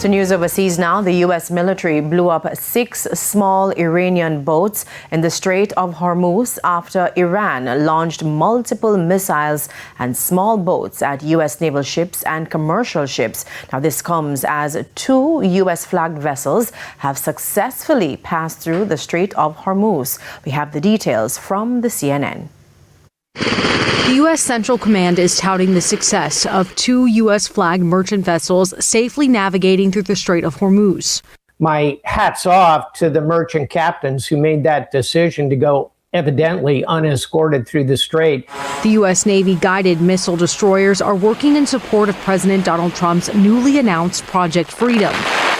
To news overseas now, the U.S. military blew up 6 small Iranian boats in the Strait of Hormuz after Iran launched multiple missiles and small boats at U.S. naval ships and commercial ships. Now, this comes as 2 U.S.-flagged vessels have successfully passed through the Strait of Hormuz. We have the details from the CNN. The U.S. Central Command is touting the success of 2 U.S.-flagged merchant vessels safely navigating through the Strait of Hormuz. My hat's off to the merchant captains who made that decision to go evidently unescorted through the strait. The U.S. Navy guided missile destroyers are working in support of President Donald Trump's newly announced Project Freedom.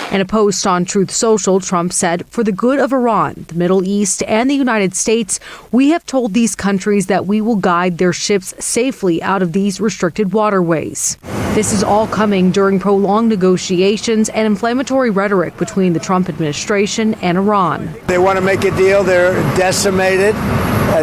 In a post on Truth Social, Trump said, "For the good of Iran, the Middle East, and the United States, we have told these countries that we will guide their ships safely out of these restricted waterways." This is all coming during prolonged negotiations and inflammatory rhetoric between the Trump administration and Iran. They want to make a deal. They're decimated.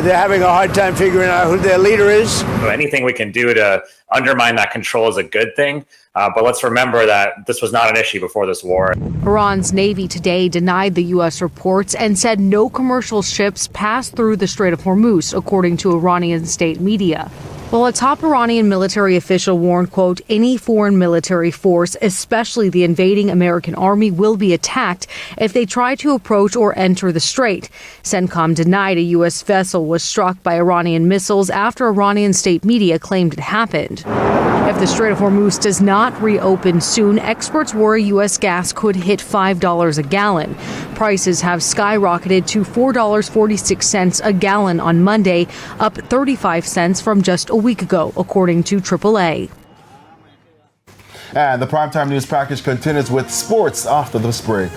They're having a hard time figuring out who their leader is. Anything we can do to undermine that control is a good thing. But let's remember that this was not an issue before this war. Iran's Navy today denied the U.S. reports and said no commercial ships passed through the Strait of Hormuz, according to Iranian state media. While a top Iranian military official warned, quote, "Any foreign military force, especially the invading American army, will be attacked if they try to approach or enter the strait." CENTCOM denied a U.S. vessel was struck by Iranian missiles after Iranian state media claimed it happened. If the Strait of Hormuz does not reopen soon, experts worry U.S. gas could hit $5 a gallon. Prices have skyrocketed to $4.46 a gallon on Monday, up 35 cents from just a week ago, according to AAA. And the primetime news package continues with sports after this break.